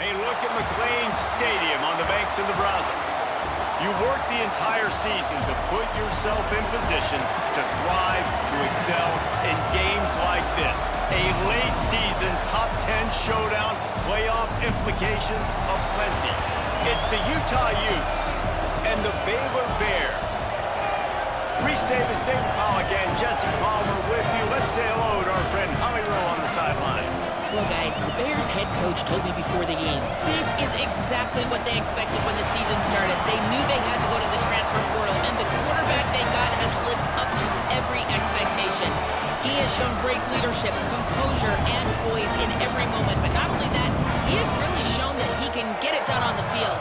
A look at McLean Stadium on the banks of the Brazos. You work the entire season to put yourself in position to thrive, to excel in games like this. A late season top 10 showdown, playoff implications aplenty. It's the Utah Utes and the Baylor Bears. Reese Davis, David Pollack, and Jesse Palmer with you. Let's say hello to our friend Holly Rowe on the sideline. Well, guys, the Bears head coach told me before the game, this is exactly what they expected when the season started. They knew they had to go to the transfer portal, and the quarterback they got has lived up to every expectation. He has shown great leadership, composure, and poise in every moment. But not only that, he has really shown that he can get it done on the field.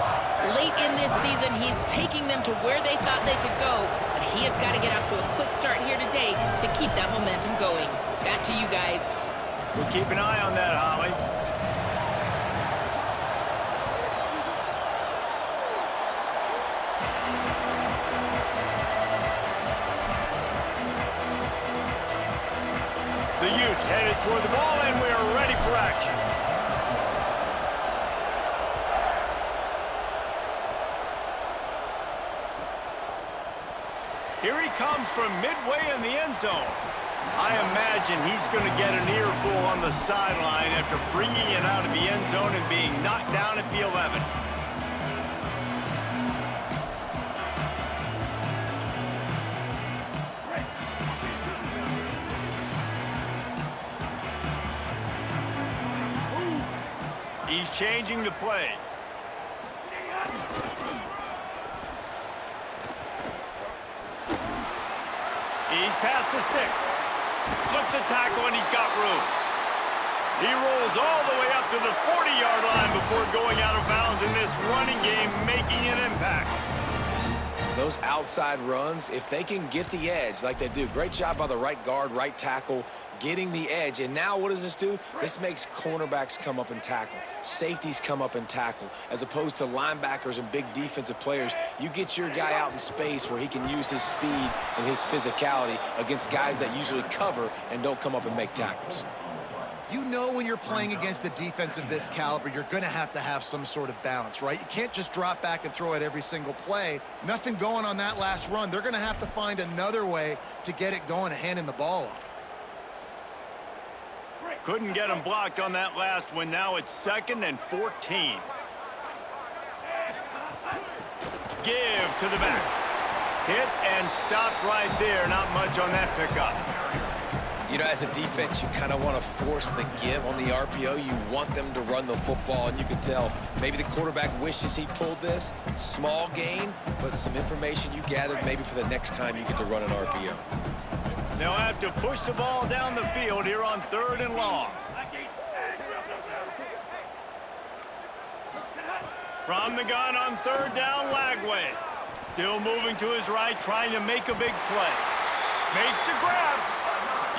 Late in this season, he's taking them to where they thought they could go, but he has got to get off to a quick start here today to keep that momentum going. Back to you guys. We'll keep an eye on that, Holly. The Utes headed toward the ball, and we are ready for action. Here he comes from midway in the end zone. I imagine he's going to get an earful on the sideline after bringing it out of the end zone and being knocked down at the 11. He's changing the play. He's past the sticks. Slips a tackle, and he's got room. He rolls all the way up to the 40-yard line before going out of bounds in this running game, making an impact. Those outside runs, if they can get the edge like they do, great job by the right guard, right tackle, getting the edge. And now what does this do? This makes cornerbacks come up and tackle. Safeties come up and tackle. As opposed to linebackers and big defensive players, you get your guy out in space where he can use his speed and his physicality against guys that usually cover and don't come up and make tackles. You know when you're playing against a defense of this caliber, you're going to have some sort of balance, right? You can't just drop back and throw it every single play. Nothing going on that last run. They're going to have to find another way to get it going and handing the ball off. Couldn't get him blocked on that last one. Now it's 2nd and 14. Give to the back. Hit and stopped right there. Not much on that pickup. You know, as a defense, you kind of want to force the give on the RPO. You want them to run the football, and you can tell maybe the quarterback wishes he pulled this. Small gain, but some information you gathered maybe for the next time you get to run an RPO. They'll have to push the ball down the field here on 3rd and long. From the gun on 3rd down, Lagway. Still moving to his right, trying to make a big play. Makes the grab.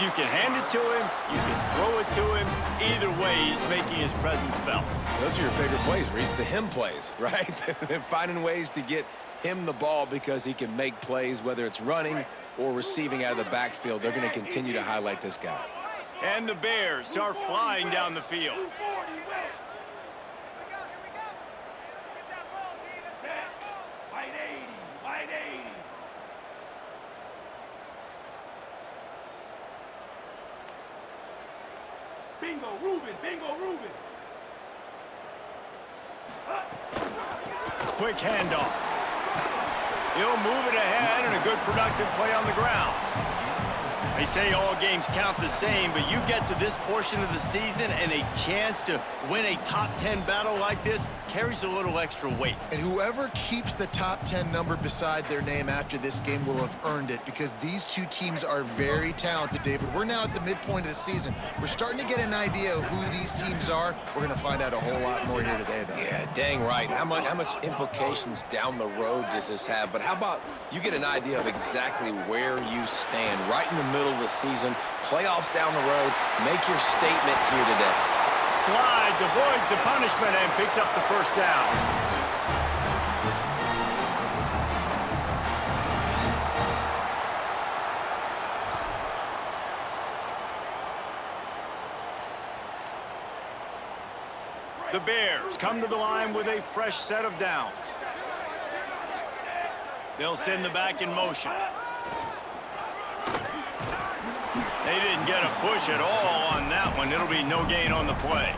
You can hand it to him, you can throw it to him. Either way, he's making his presence felt. Those are your favorite plays, Reese, the him plays, right? Finding ways to get him the ball because he can make plays, whether it's running or receiving out of the backfield. They're going to continue to highlight this guy. And the Bears are flying down the field. Bingo, Ruben! Bingo, Ruben! Quick handoff. He'll move it ahead and a good productive play on the ground. They say all games count the same, but you get to this portion of the season and a chance to win a top 10 battle like this carries a little extra weight. And whoever keeps the top 10 number beside their name after this game will have earned it, because these two teams are very talented, David. We're now at the midpoint of the season. We're starting to get an idea of who these teams are. We're going to find out a whole lot more here today, though. Yeah, dang right. How much implications down the road does this have? But how about you get an idea of exactly where you stand right in the middle of the season, playoffs down the road, make your statement here today. Slides, avoids the punishment, and picks up the first down. The Bears come to the line with a fresh set of downs. They'll send the back in motion. They didn't get a push at all on that one. It'll be no gain on the play.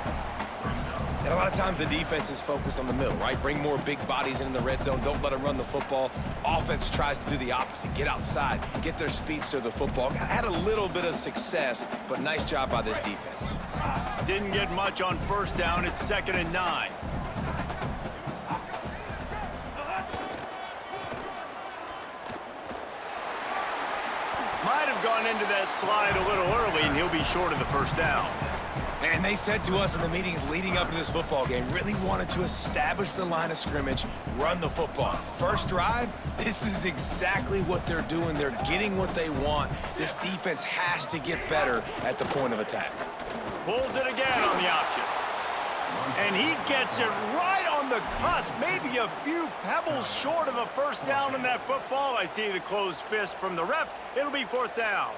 And a lot of times the defense is focused on the middle, right? Bring more big bodies in the red zone. Don't let them run the football. Offense tries to do the opposite. Get outside. Get their speedster the football. Had a little bit of success, but nice job by this defense. Didn't get much on first down. It's 2nd and 9. Might have gone into that slide a little early, and he'll be short of the first down. And they said to us in the meetings leading up to this football game, really wanted to establish the line of scrimmage, run the football. First drive, this is exactly what they're doing. They're getting what they want. This defense has to get better at the point of attack. Pulls it again on the option. And he gets it right on the cusp, maybe a few pebbles short of a first down in that football. I see the closed fist from the ref. It'll be 4th down.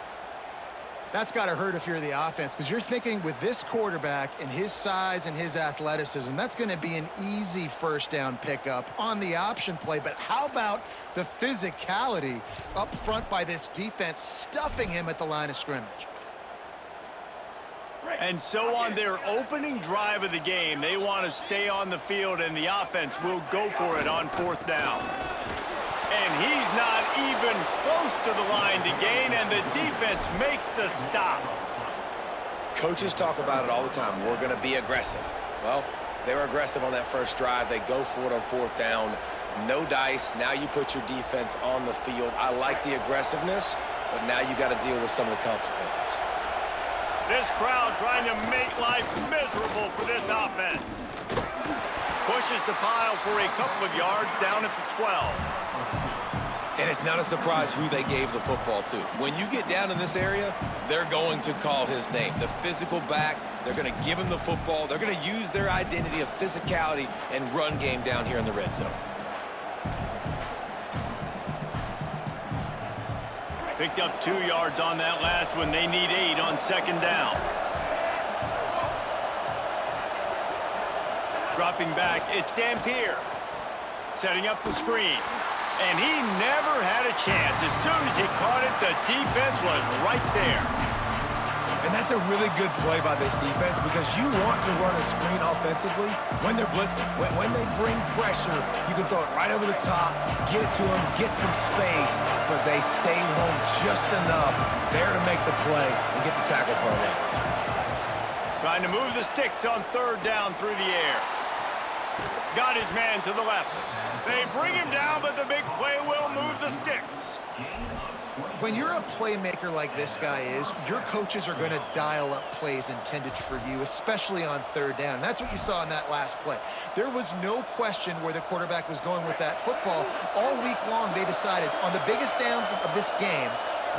That's got to hurt if you're the offense, because you're thinking with this quarterback and his size and his athleticism, that's going to be an easy first down pickup on the option play. But how about the physicality up front by this defense, stuffing him at the line of scrimmage? And so on their opening drive of the game, they want to stay on the field, and the offense will go for it on 4th down. And he's not even close to the line to gain, and the defense makes the stop. Coaches talk about it all the time. We're going to be aggressive. Well, they were aggressive on that first drive. They go for it on 4th down. No dice. Now you put your defense on the field. I like the aggressiveness, but now you got to deal with some of the consequences. This crowd trying to make life miserable for this offense. Pushes the pile for a couple of yards down at the 12. And it's not a surprise who they gave the football to. When you get down in this area, they're going to call his name. The physical back, they're going to give him the football. They're going to use their identity of physicality and run game down here in the red zone. Picked up 2 yards on that last one. They need 8 on 2nd down. Dropping back, it's Dampier. Setting up the screen. And he never had a chance. As soon as he caught it, the defense was right there. And that's a really good play by this defense, because you want to run a screen offensively when they're blitzing. When they bring pressure, you can throw it right over the top, get it to them, get some space, but they stayed home just enough there to make the play and get the tackle for a loss. Trying to move the sticks on 3rd down through the air. Got his man to the left. They bring him down, but the big play will move the sticks. When you're a playmaker like this guy is, your coaches are going to dial up plays intended for you, especially on 3rd down. That's what you saw in that last play. There was no question where the quarterback was going with that football. All week long, they decided on the biggest downs of this game,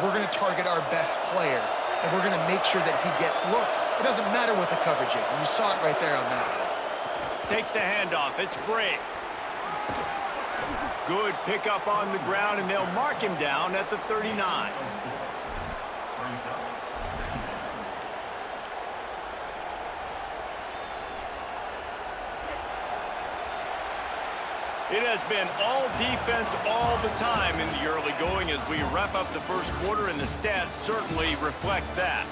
we're going to target our best player, and we're going to make sure that he gets looks. It doesn't matter what the coverage is, and you saw it right there on that one. Takes the handoff. It's Bray. Good pickup on the ground, and they'll mark him down at the 39. It has been all defense all the time in the early going as we wrap up the first quarter, and the stats certainly reflect that.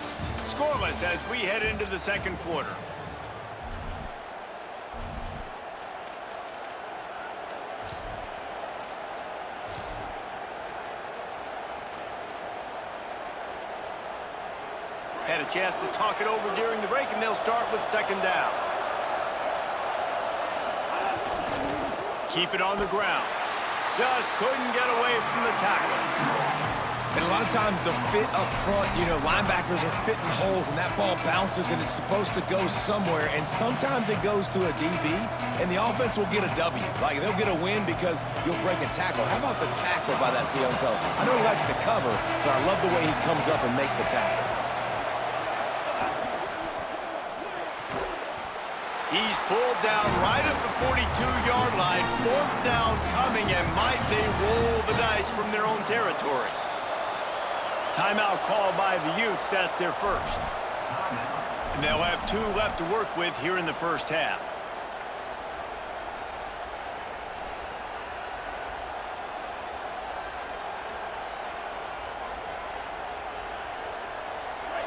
Scoreless as we head into the 2nd quarter. Had a chance to talk it over during the break, and they'll start with 2nd down. Keep it on the ground. Just couldn't get away from the tackle. And a lot of times the fit up front, linebackers are fitting holes, and that ball bounces, and it's supposed to go somewhere, and sometimes it goes to a DB, and the offense will get a W. Like, they'll get a win because you'll break a tackle. How about the tackle by that young fella? I know he likes to cover, but I love the way he comes up and makes the tackle. He's pulled down right at the 42-yard line. 4th down coming, and might they roll the dice from their own territory. Timeout call by the Utes. That's their first. And they'll have 2 left to work with here in the first half.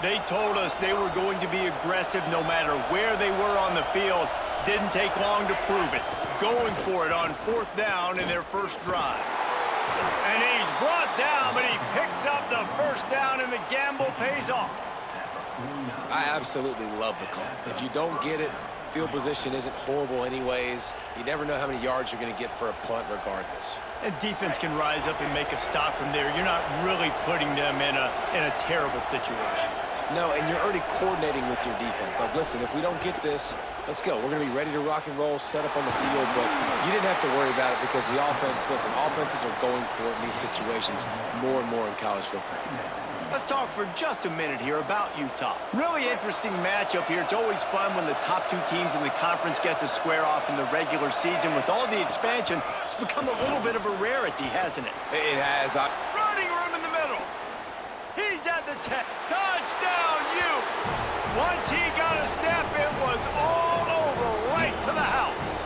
They told us they were going to be aggressive no matter where they were on the field. Didn't take long to prove it. Going for it on 4th down in their first drive. And he's brought down, but he picks up the 1st down, and the gamble pays off. I absolutely love the call. If you don't get it, field position isn't horrible anyways. You never know how many yards you're going to get for a punt regardless. And defense can rise up and make a stop from there. You're not really putting them in a terrible situation. No, and you're already coordinating with your defense. Like, listen, if we don't get this, let's go. We're going to be ready to rock and roll, set up on the field, but you didn't have to worry about it because the offense, listen, offenses are going for it in these situations more and more in college football. Let's talk for just a minute here about Utah. Really interesting matchup here. It's always fun when the top 2 teams in the conference get to square off in the regular season. With all the expansion, it's become a little bit of a rarity, hasn't it? It has. Running room in the middle. He's at the 10. Touchdown, Utes! Once he got a step, it was all over, right to the house.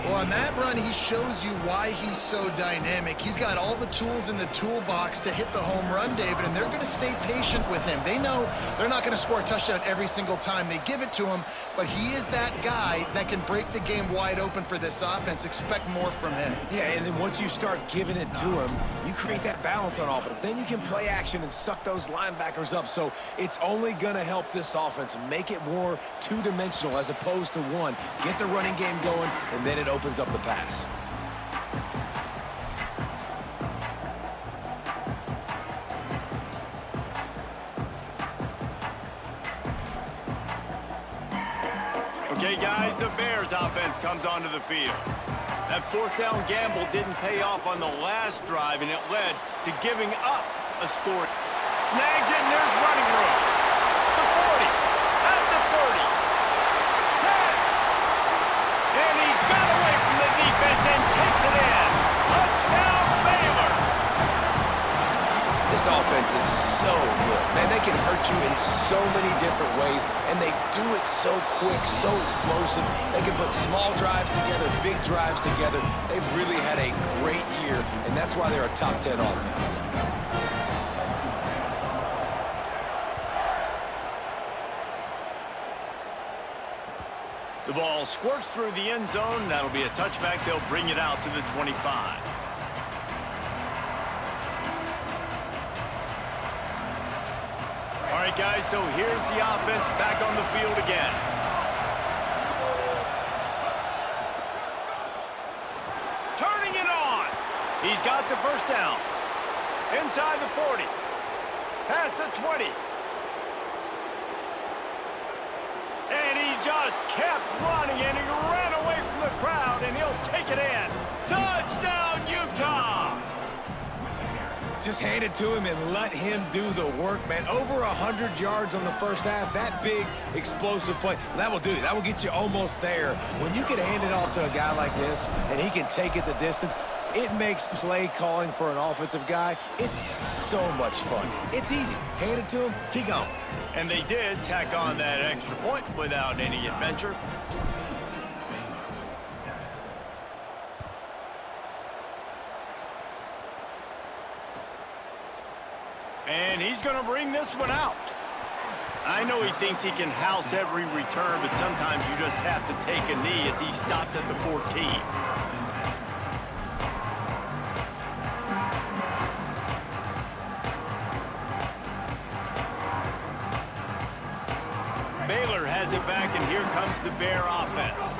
Well, on that run, he shows you why he's so dynamic. He's got all the tools in the toolbox to hit the home run, David, and they're going to stay patient with him. They know they're not going to score a touchdown every single time they give it to him, but he is that guy that can break the game wide open for this offense. Expect more from him. Yeah, and then once you start giving it to him, you create that balance on offense. Then you can play action and suck those linebackers up. So it's only going to help this offense make it more two-dimensional as opposed to one. Get the running game going, and then it opens up the pass. Okay, guys, the Bears offense comes onto the field. That 4th down gamble didn't pay off on the last drive, and it led to giving up a score. Snags it, and there's running room. The 40, at the 30, 10. And he got away from the defense and takes it in. Touchdown, Baylor. This offense is so good. Man, they can hurt you in so many different ways, and they do it so quick, so explosive. They can put small drives together, big drives together. They've really had a great year, and that's why they're a top 10 offense. The ball squirts through the end zone. That'll be a touchback. They'll bring it out to the 25. All right, guys, so here's the offense back on the field again. Turning it on. He's got the 1st down. Inside the 40. Past the 20. And he just kept running, and he ran away from the crowd, and he'll take it in. Touchdown, Utah! Just hand it to him and let him do the work, man. Over 100 yards on the first half. That big, explosive play. That will do it. That will get you almost there. When you can hand it off to a guy like this, and he can take it the distance, it makes play calling for an offensive guy, it's so much fun. It's easy. Hand it to him, he gone. And they did tack on that extra point without any adventure. And he's going to bring this one out. I know he thinks he can house every return, but sometimes you just have to take a knee as he stopped at the 14. Baylor has it back, and here comes the Bear offense.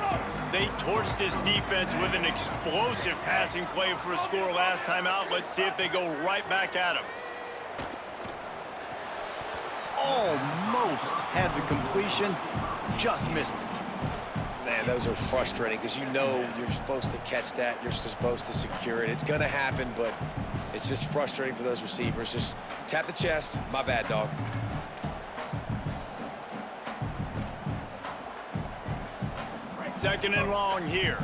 They torched this defense with an explosive passing play for a score last time out. Let's see if they go right back at him. Almost had the completion, just missed it. Man, those are frustrating because you know you're supposed to catch that. You're supposed to secure it. It's going to happen, but it's just frustrating for those receivers. Just tap the chest. My bad, dog. Second and long here.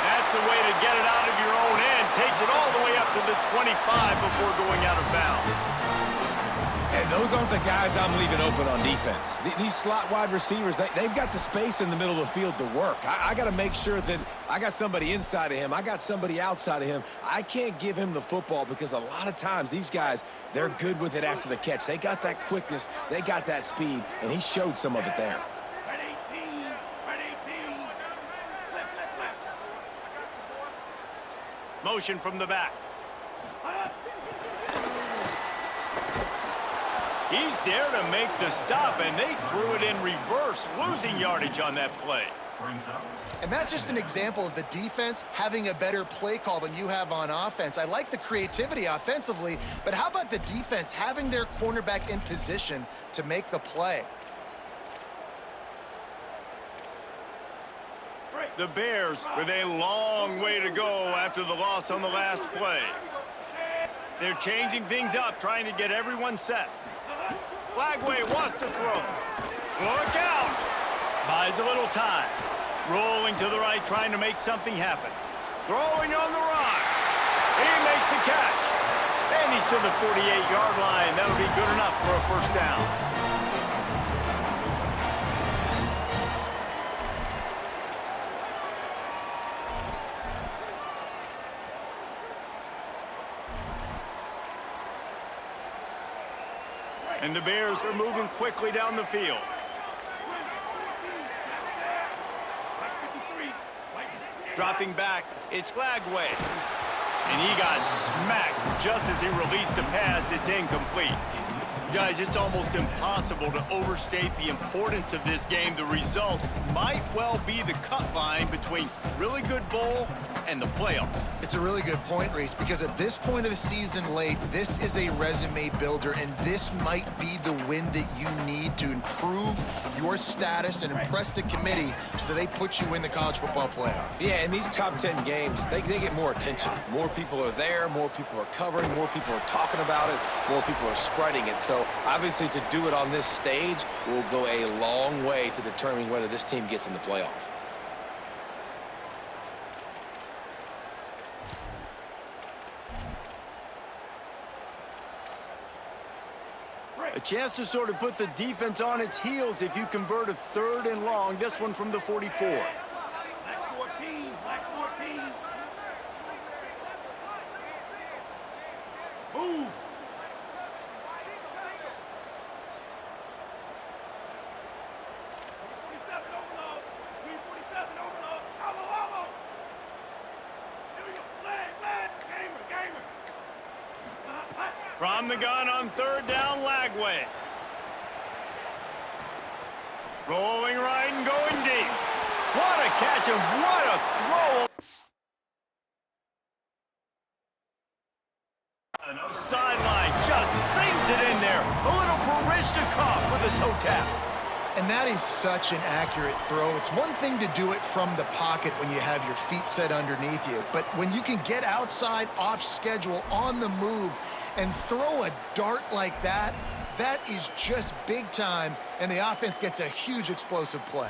That's the way to get it out of your own end. Takes it all the way up to the 25 before going out of bounds. And And those aren't the guys I'm leaving open on defense. These slot wide receivers, they've got the space in the middle of the field to work. I got to make sure that I got somebody inside of him. I got somebody outside of him. I can't give him the football because a lot of times these guys, they're good with it after the catch. They got that quickness. They got that speed, and he showed some of it there. Motion from the back. He's there to make the stop, and they threw it in reverse, losing yardage on that play. And that's just an example of the defense having a better play call than you have on offense. I like the creativity offensively, but how about the defense having their cornerback in position to make the play? The Bears with a long way to go after the loss on the last play. They're changing things up, trying to get everyone set. Lagway wants to throw. Look out! Buys a little time. Rolling to the right, trying to make something happen. Throwing on the run. He makes the catch. And he's to the 48-yard line. That'll be good enough for a first down. And the Bears are moving quickly down the field. Dropping back, it's Lagway. And he got smacked just as he released the pass. It's incomplete. Guys, it's almost impossible to overstate the importance of this game. The result might well be the cut line between really good bowl and the playoffs. It's a really good point, Reese, because at this point of the season late, this is a resume builder, and this might be the win that you need to improve your status and impress the committee so that they put you in the college football playoff. Yeah, in these top 10 games, they get more attention. More people are there, more people are covering, more people are talking about it, more people are spreading it. So obviously to do it on this stage will go a long way to determining whether this team gets in the playoff. A chance to sort of put the defense on its heels if you convert a 3rd and long. This one from the 44. Black 14, black 14. Move. From the gun on 3rd down, Lagway. Rolling right and going deep. What a catch and what a throw. The sideline just sinks it in there. A little Baryshnikov for the toe tap. And that is such an accurate throw. It's one thing to do it from the pocket when you have your feet set underneath you, but when you can get outside, off schedule, on the move, and throw a dart like that, that is just big time, and the offense gets a huge explosive play.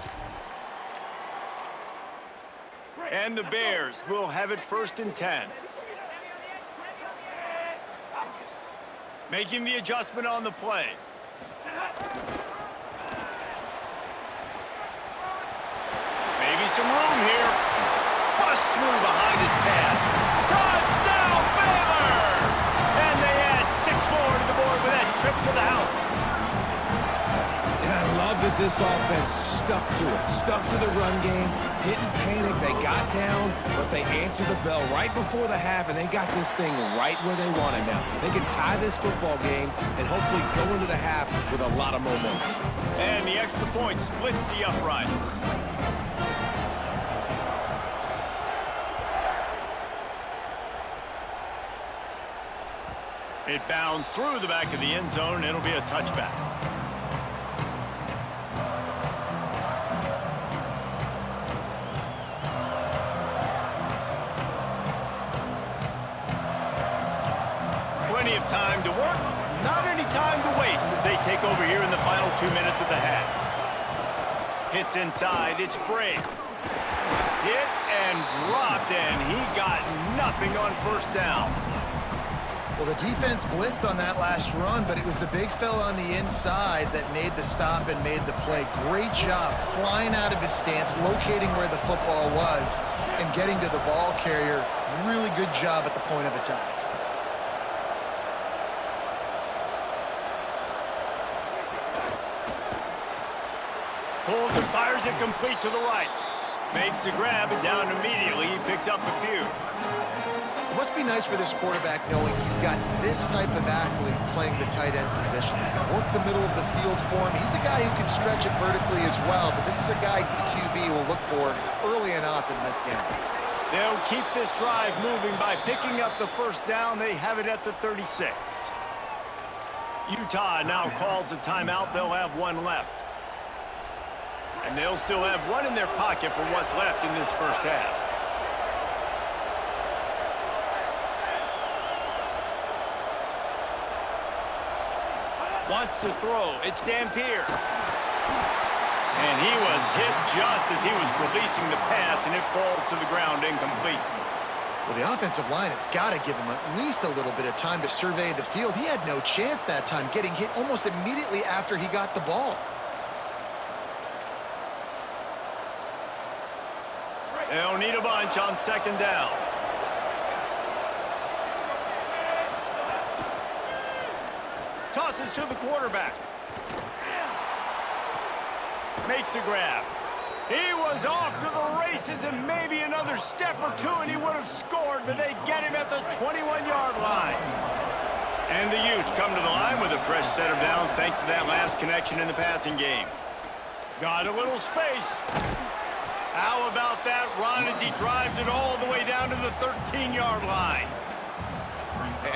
And the Bears will have it 1st and 10. Making the adjustment on the play. Maybe some room here. Bust through behind his pad. Touchdown, Baylor! And they add 6 more to the board with that trip to the house. And I love that this offense stuck to it, stuck to the run game, didn't panic. They got down, but they answered the bell right before the half, and they got this thing right where they want it now. They can tie this football game and hopefully go into the half with a lot of momentum. And the extra point splits the uprights. It bounds through the back of the end zone, and it'll be a touchback. Plenty of time to work, not any time to waste as they take over here in the final 2 minutes of the half. Hits inside, it's Brave. Hit and dropped, and he got nothing on 1st down. Well, the defense blitzed on that last run, but it was the big fella on the inside that made the stop and made the play. Great job flying out of his stance, locating where the football was, and getting to the ball carrier. Really good job at the point of attack. Pulls and fires it complete to the right. Makes the grab and down immediately. He picks up a few. It must be nice for this quarterback knowing he's got this type of athlete playing the tight end position. He can work the middle of the field for him. He's a guy who can stretch it vertically as well, but this is a guy the QB will look for early and often in this game. They'll keep this drive moving by picking up the first down. They have it at the 36. Utah now calls a timeout. They'll have one left. And they'll still have one in their pocket for what's left in this first half. Wants to throw. It's Dampier. And he was hit just as he was releasing the pass, and it falls to the ground incomplete. Well, the offensive line has got to give him at least a little bit of time to survey the field. He had no chance that time, getting hit almost immediately after he got the ball. They'll need a bunch on second down. Tosses to the quarterback. Makes a grab. He was off to the races and maybe another step or two and he would have scored, but they get him at the 21-yard line. And the Utes come to the line with a fresh set of downs thanks to that last connection in the passing game. Got a little space. How about that run as he drives it all the way down to the 13-yard line?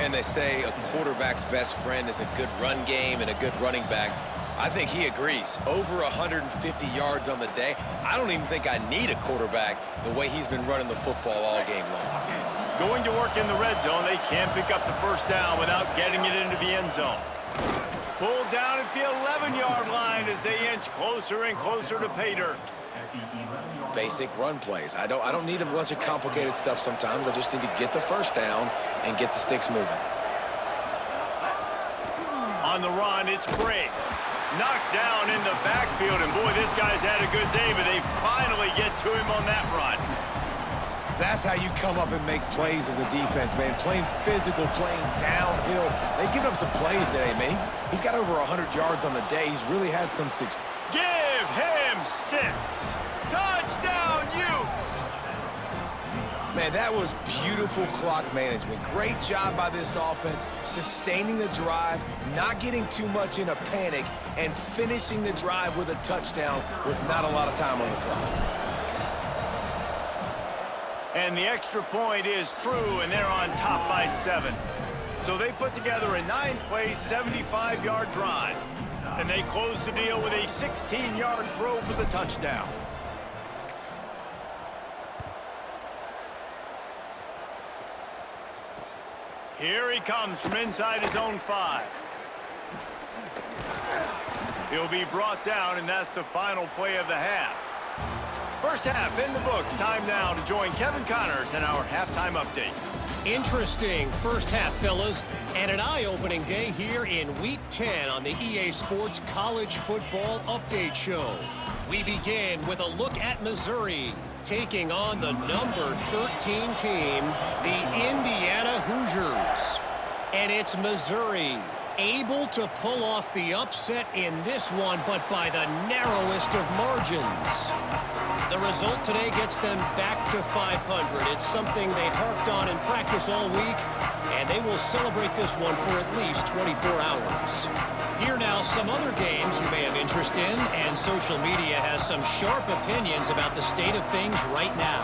And they say a quarterback's best friend is a good run game and a good running back. I think he agrees. Over 150 yards on the day. I don't even think I need a quarterback the way he's been running the football all game long. Going to work in the red zone. They can't pick up the first down without getting it into the end zone. Pulled down at the 11-yard line as they inch closer and closer to pay dirt. Basic run plays. I don't need a bunch of complicated stuff sometimes. I just need to get the first down and get the sticks moving. On the run, it's Brake. Knocked down in the backfield, and boy, this guy's had a good day, but they finally get to him on that run. That's how you come up and make plays as a defense, man. Playing physical, playing downhill. They've given up some plays today, man. He's got over 100 yards on the day. He's really had some success. Give him 6. Touchdown, Utes! Man, that was beautiful clock management. Great job by this offense, sustaining the drive, not getting too much in a panic, and finishing the drive with a touchdown with not a lot of time on the clock. And the extra point is true, and they're on top by 7. So they put together a 9-play, 75-yard drive. And they close the deal with a 16-yard throw for the touchdown. Here he comes from inside his own 5. He'll be brought down, and that's the final play of the half. First half in the books. Time now to join Kevin Connors in our halftime update. Interesting first half, fellas, and an eye-opening day here in Week 10 on the EA Sports College Football Update Show. We begin with a look at Missouri taking on the number 13 team, the Indiana Hoosiers. And it's Missouri able to pull off the upset in this one, but by the narrowest of margins. The result today gets them back to 500. It's something they harped on in practice all week, and they will celebrate this one for at least 24 hours. Here now, some other games you may have interest in, and social media has some sharp opinions about the state of things right now.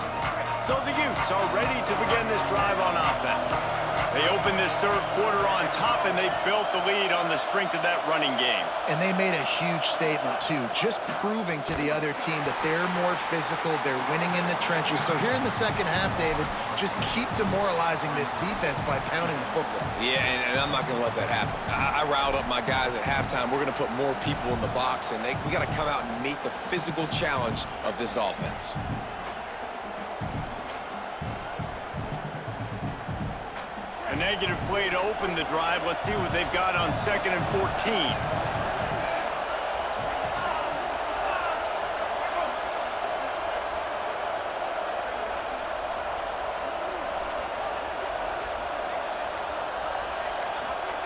So the Utes are ready to begin this drive on offense. They opened this third quarter on top, and they built the lead on the strength of that running game. And they made a huge statement, too, just proving to the other team that they're more physical, they're winning in the trenches. So here in the second half, David, just keep demoralizing this defense by pounding the football. Yeah, and I'm not going to let that happen. I riled up my guys at halftime. We're going to put more people in the box, and we got to come out and meet the physical challenge of this offense. And negative play to open the drive. Let's see what they've got on 2nd and 14.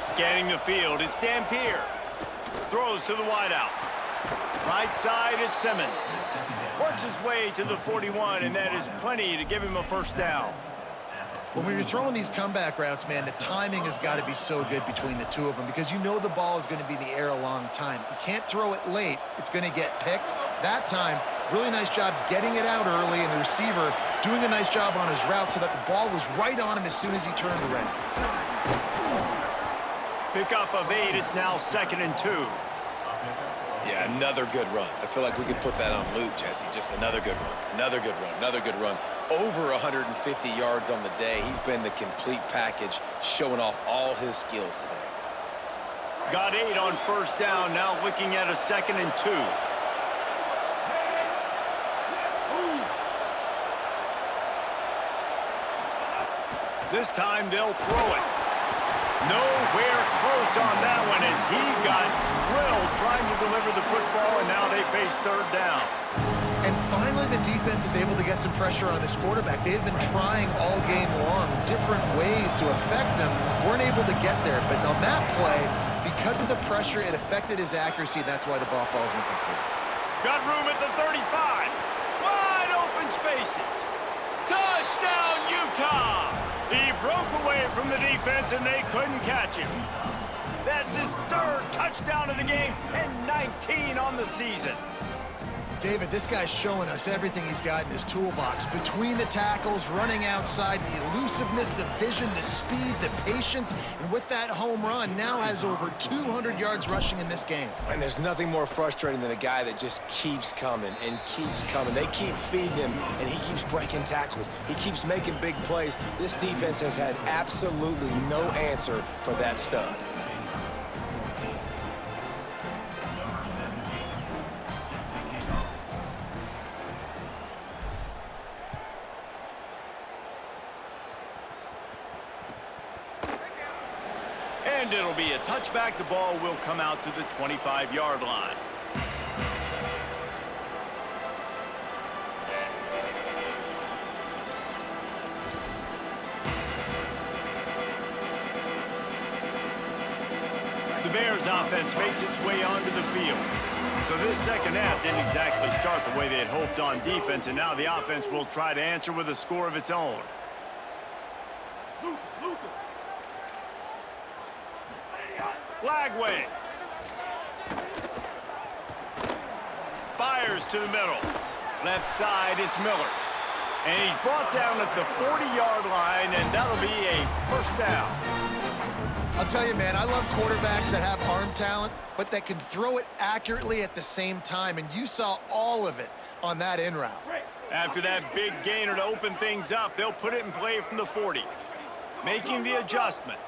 Scanning the field, it's Dampier. Throws to the wideout. Right side, it's Simmons. Works his way to the 41, and that is plenty to give him a first down. When you're throwing these comeback routes, man, the timing has got to be so good between the two of them because you know the ball is going to be in the air a long time. You can't throw it late. It's going to get picked. That time, really nice job getting it out early, and the receiver doing a nice job on his route so that the ball was right on him as soon as he turned around. Pickup of 8, it's now 2nd and 2. Yeah, another good run. I feel like we could put that on loop, Jesse. Just another good run, another good run, another good run. Over 150 yards on the day. He's been the complete package, showing off all his skills today. Got 8 on first down, now looking at a 2nd and 2. This time they'll throw it. Nowhere close on that one as he got drilled trying to deliver the football, and now they face 3rd down. And finally, the defense is able to get some pressure on this quarterback. They had been trying all game long different ways to affect him, weren't able to get there. But on that play, because of the pressure, it affected his accuracy, and that's why the ball falls incomplete. Got room at the 35. Wide open spaces. Touchdown, Utah! He broke away from the defense, and they couldn't catch him. That's his 3rd touchdown of the game and 19 on the season. David, this guy's showing us everything he's got in his toolbox. Between the tackles, running outside, the elusiveness, the vision, the speed, the patience, and with that home run, now has over 200 yards rushing in this game. And there's nothing more frustrating than a guy that just keeps coming and keeps coming. They keep feeding him, and he keeps breaking tackles. He keeps making big plays. This defense has had absolutely no answer for that stud. And it'll be a touchback. The ball will come out to the 25-yard line. The Bears offense makes its way onto the field. So this second half didn't exactly start the way they had hoped on defense, and now the offense will try to answer with a score of its own. Lagway. Fires to the middle. Left side, it's Miller. And he's brought down at the 40-yard line, and that'll be a first down. I'll tell you, man, I love quarterbacks that have arm talent, but that can throw it accurately at the same time, and you saw all of it on that in route. After that big gainer to open things up, they'll put it in play from the 40. Making the adjustment.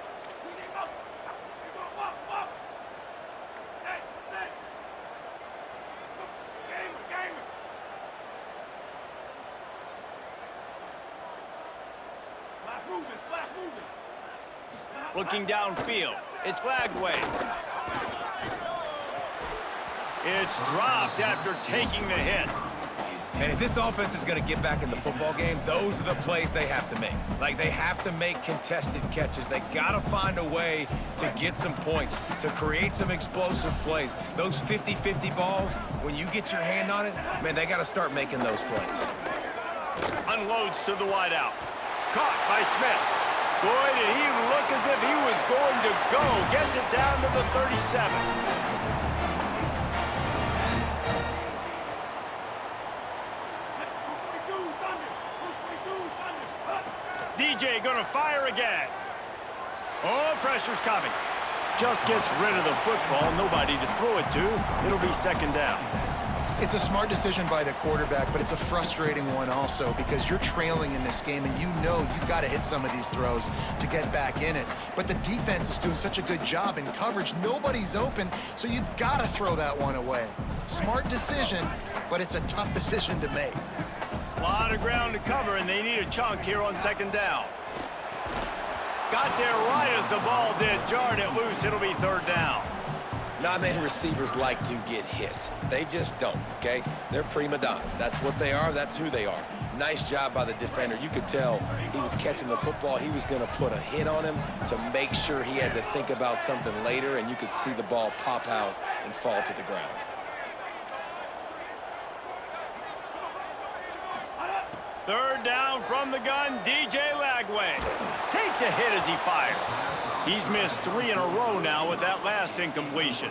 Looking downfield, it's Lagway. It's dropped after taking the hit. And if this offense is going to get back in the football game, those are the plays they have to make. Like, they have to make contested catches. They got to find a way to get some points, to create some explosive plays. Those 50-50 balls, when you get your hand on it, man, they got to start making those plays. Unloads to the wideout. Caught by Smith. Boy, did he look as if he was going to go. Gets it down to the 37. DJ gonna fire again. Oh, pressure's coming. Just gets rid of the football. Nobody to throw it to. It'll be second down. It's a smart decision by the quarterback, but it's a frustrating one also because you're trailing in this game and you know you've got to hit some of these throws to get back in it. But the defense is doing such a good job in coverage. Nobody's open, so you've got to throw that one away. Smart decision, but it's a tough decision to make. A lot of ground to cover, and they need a chunk here on second down. Got there right as the ball did. Jarred it loose. It'll be third down. Not many receivers like to get hit. They just don't, okay? They're prima donnas. That's what they are. That's who they are. Nice job by the defender. You could tell he was catching the football. He was going to put a hit on him to make sure he had to think about something later, and you could see the ball pop out and fall to the ground. Third down from the gun, DJ Lagway. Takes a hit as he fires. He's missed 3 in a row now with that last incompletion.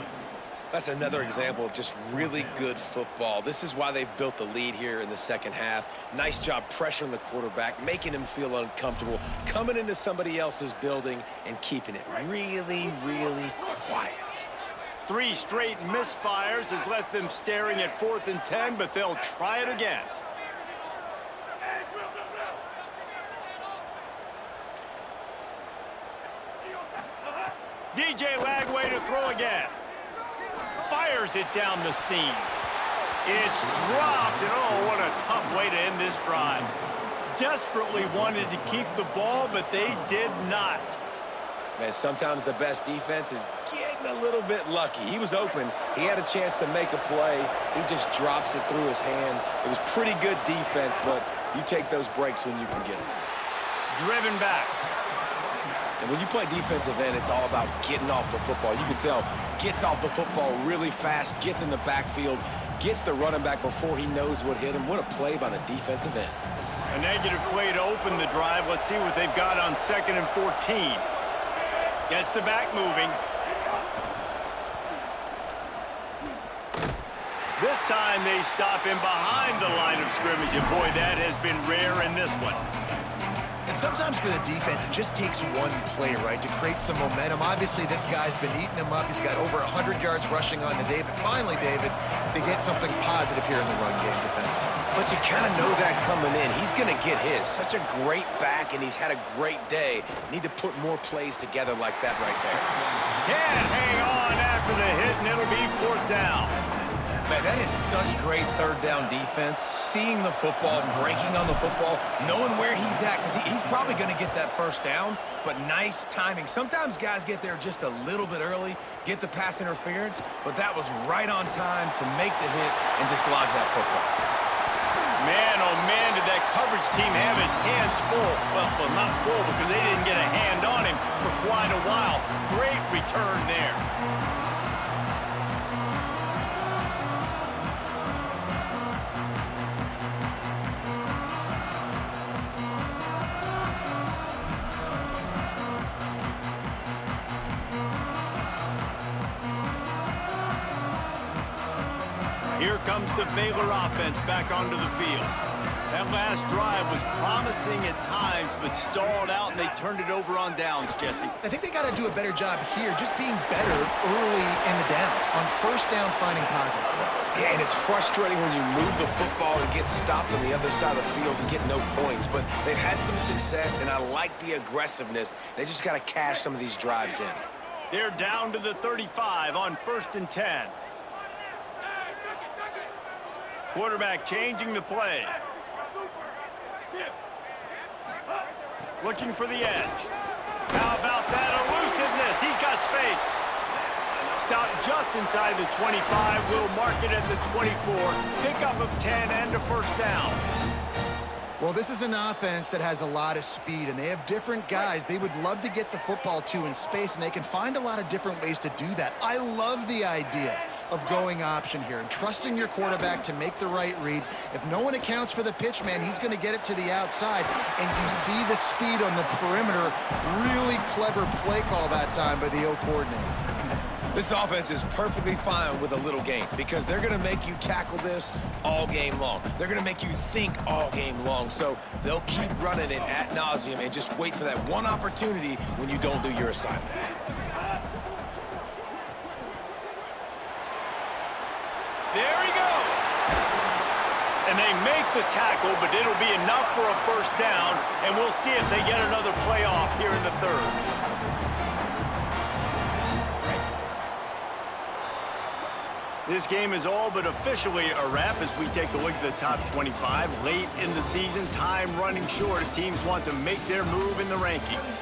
That's another example of just really good football. This is why they've built the lead here in the second half. Nice job pressuring the quarterback, making him feel uncomfortable, coming into somebody else's building and keeping it really, really quiet. 3 straight misfires has left them staring at 4th and 10, but they'll try it again. DJ Lagway to throw again. Fires it down the seam. It's dropped, and oh, what a tough way to end this drive. Desperately wanted to keep the ball, but they did not. Man, sometimes the best defense is getting a little bit lucky. He was open. He had a chance to make a play. He just drops it through his hand. It was pretty good defense, but you take those breaks when you can get them. Driven back. And when you play defensive end, it's all about getting off the football. You can tell, gets off the football really fast, gets in the backfield, gets the running back before he knows what hit him. What a play by the defensive end. A negative play to open the drive. Let's see what they've got on 2nd and 14. Gets the back moving. This time they stop him behind the line of scrimmage, and boy, that has been rare in this one. And sometimes for the defense, it just takes one play, right, to create some momentum. Obviously, this guy's been eating him up. He's got over 100 yards rushing on the day. But finally, David, they get something positive here in the run game defensively. But you kind of know that coming in. He's going to get his. Such a great back, and he's had a great day. Need to put more plays together like that right there. Can't hang on after the hit, and it'll be 4th down. Man, that is such great third down defense. Seeing the football, breaking on the football, knowing where he's at, because he's probably going to get that first down, but nice timing. Sometimes guys get there just a little bit early, get the pass interference, but that was right on time to make the hit and dislodge that football. Man, oh man, did that coverage team have its hands full. Well, not full because they didn't get a hand on him for quite a while. Great return there. Here comes the Baylor offense back onto the field. That last drive was promising at times, but stalled out, and they turned it over on downs, Jesse. I think they got to do a better job here, just being better early in the downs. On first down, finding positive plays. Yeah, and it's frustrating when you move the football and get stopped on the other side of the field and get no points. But they've had some success, and I like the aggressiveness. They just got to cash some of these drives in. They're down to the 35 on 1st and 10. Quarterback changing the play. Looking for the edge. How about that elusiveness? He's got space. Stopped just inside the 25. Will mark it at the 24. Pickup of 10 and a first down. Well, this is an offense that has a lot of speed, and they have different guys they would love to get the football to in space, and they can find a lot of different ways to do that. I love the idea of going option here and trusting your quarterback to make the right read. If no one accounts for the pitch, man, he's going to get it to the outside, and you see the speed on the perimeter. Really clever play call that time by the O coordinator. This offense is perfectly fine with a little game because they're going to make you tackle this all game long. They're going to make you think all game long. So they'll keep running it ad nauseum and just wait for that one opportunity when you don't do your assignment. There he goes. And they make the tackle, but it'll be enough for a first down, and we'll see if they get another playoff here in the third. This game is all but officially a wrap as we take a look at the top 25. Late in the season, time running short if teams want to make their move in the rankings.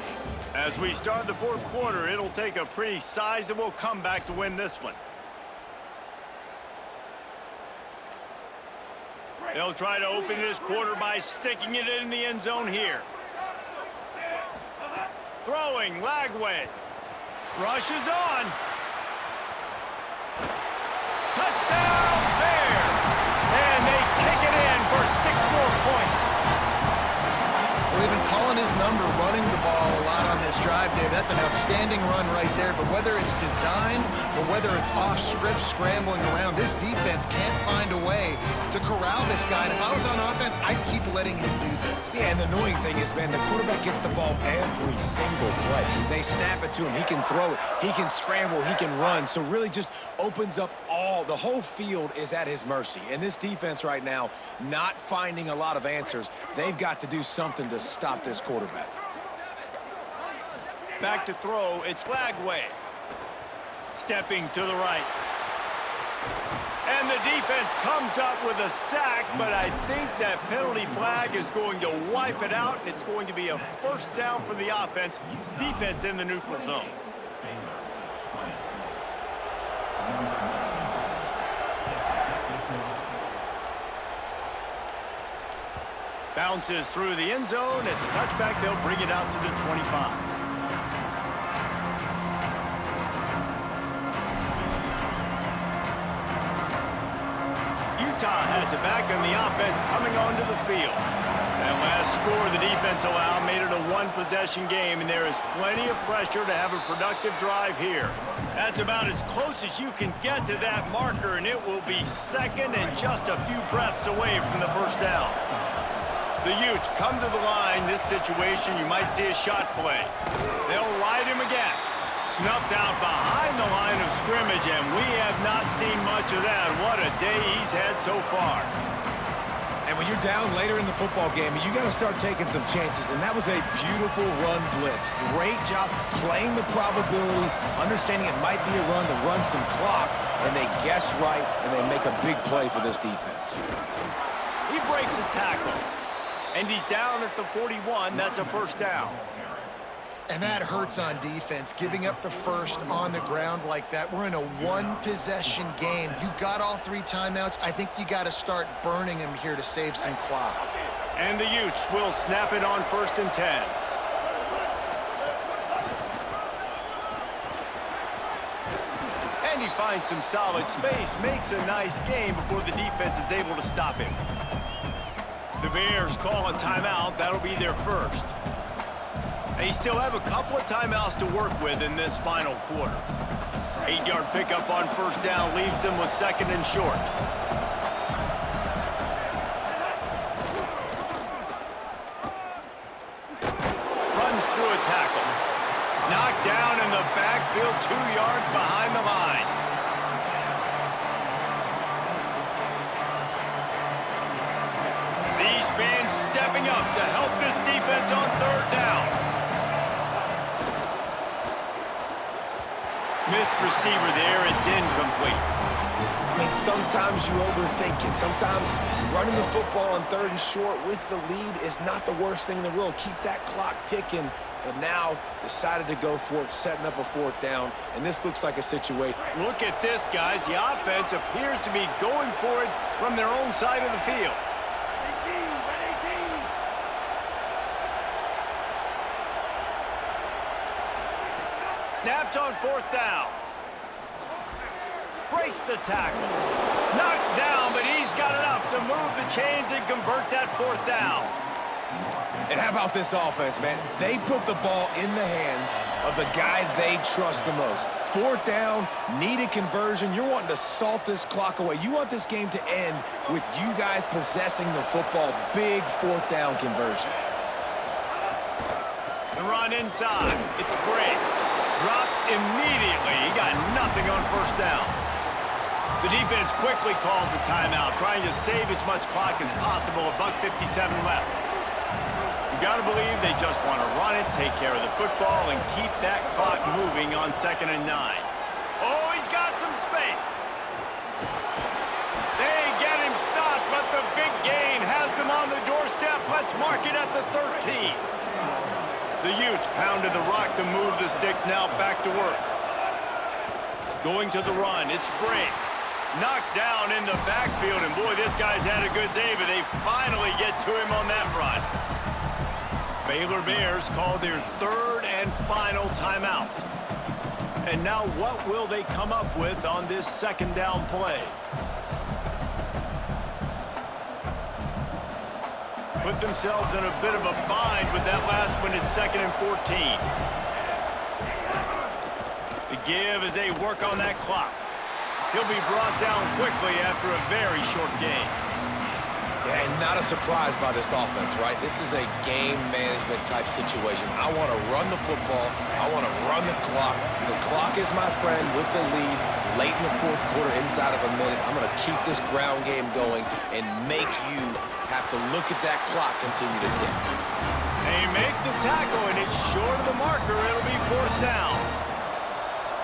As we start the fourth quarter, it'll take a pretty sizable comeback to win this one. They'll try to open this quarter by sticking it in the end zone here. Throwing, Lagway. Rushes on. Touchdown, Bears! And they take it in for 6 more points. Well, they've been calling his number, running the ball a lot on this drive, Dave. That's an outstanding run right there. But whether it's designed or whether it's off script, scrambling around, this defense can't find a way to corral this guy. And if I was on offense, I'd keep letting him do this. Yeah, and the annoying thing is, man, the quarterback gets the ball every single play. They snap it to him. He can throw it. He can scramble. He can run. So really just opens up the whole field is at his mercy. And this defense right now, not finding a lot of answers. They've got to do something to stop this quarterback. Back to throw, it's Lagway. Stepping to the right. And the defense comes up with a sack, but I think that penalty flag is going to wipe it out, and it's going to be a first down for the offense. Defense in the neutral zone. Bounces through the end zone. It's a touchback. They'll bring it out to the 25. Utah has it back on the offense coming onto the field. That last score the defense allowed made it a one-possession game, and there is plenty of pressure to have a productive drive here. That's about as close as you can get to that marker, and it will be second and just a few breaths away from the first down. The Utes come to the line. This situation, you might see a shot play. They'll ride him again. Snuffed out behind the line of scrimmage, and we have not seen much of that. What a day he's had so far. And when you're down later in the football game, you got to start taking some chances, and that was a beautiful run blitz. Great job playing the probability, understanding it might be a run to run some clock, and they guess right, and they make a big play for this defense. He breaks a tackle, and he's down at the 41. That's a first down. And that hurts on defense, giving up the first on the ground like that. We're in a one-possession game. You've got all 3 timeouts. I think you got to start burning them here to save some clock. And the Utes will snap it on 1st and 10. And he finds some solid space, makes a nice game before the defense is able to stop him. The Bears call a timeout. That'll be their first. They still have a couple of timeouts to work with in this final quarter. 8-yard pickup on first down leaves them with 2nd and short. Runs through a tackle. Knocked down in the backfield, 2 yards behind the line. These fans stepping up to help this defense on 3rd down. Missed receiver there, it's incomplete. I mean, sometimes you overthink it. Sometimes running the football on 3rd and short with the lead is not the worst thing in the world. Keep that clock ticking. But now decided to go for it, setting up a 4th down. And this looks like a situation. Look at this, guys. The offense appears to be going for it from their own side of the field. Snapped on 4th down. Breaks the tackle. Knocked down, but he's got enough to move the chains and convert that 4th down. And how about this offense, man? They put the ball in the hands of the guy they trust the most. 4th down, needed conversion. You're wanting to salt this clock away. You want this game to end with you guys possessing the football. Big 4th down conversion. The run inside. It's Bray. Dropped immediately. He got nothing on 1st down. The defense quickly calls a timeout, trying to save as much clock as possible. $1:57 left. You got to believe they just want to run it, take care of the football, and keep that clock moving on 2nd and 9. Oh, he's got some space. They get him stopped, but the big gain has them on the doorstep. Let's mark it at the 13. The Utes pounded the rock to move the sticks, now back to work. Going to the run, it's Brink. Knocked down in the backfield, and boy, this guy's had a good day, but they finally get to him on that run. Baylor Bears call their third and final timeout. And now what will they come up with on this second down play? Put themselves in a bit of a bind with that last one. It's 2nd and 14. The give as they work on that clock. He'll be brought down quickly after a very short game. Yeah, and not a surprise by this offense, right? This is a game management type situation. I want to run the football. I want to run the clock. The clock is my friend with the lead late in the fourth quarter, inside of a minute. I'm going to keep this ground game going and make you have to look at that clock continue to tick. They make the tackle, and it's short of the marker. It'll be 4th down.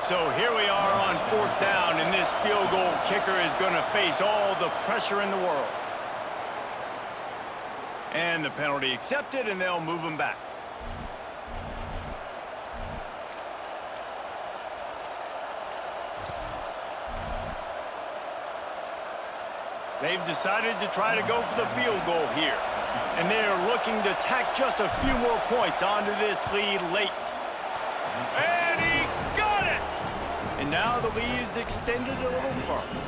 So here we are on 4th down, and this field goal kicker is going to face all the pressure in the world. And the penalty accepted, and they'll move him back. They've decided to try to go for the field goal here. And they are looking to tack just a few more points onto this lead late. And he got it! And now the lead is extended a little further.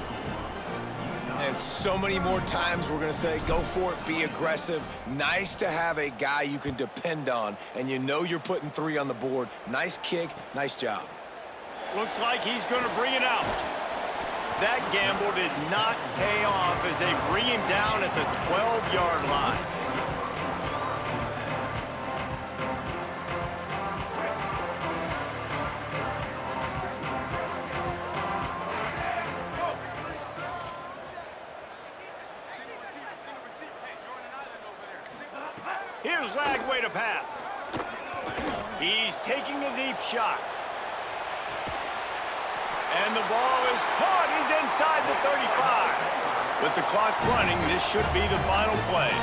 And so many more times we're going to say, go for it, be aggressive. Nice to have a guy you can depend on, and you know you're putting 3 on the board. Nice kick, nice job. Looks like he's going to bring it out. That gamble did not pay off as they bring him down at the 12-yard line. Here's Lagway to pass. He's taking a deep shot. And the ball is caught. He's inside the 35. With the clock running, this should be the final play.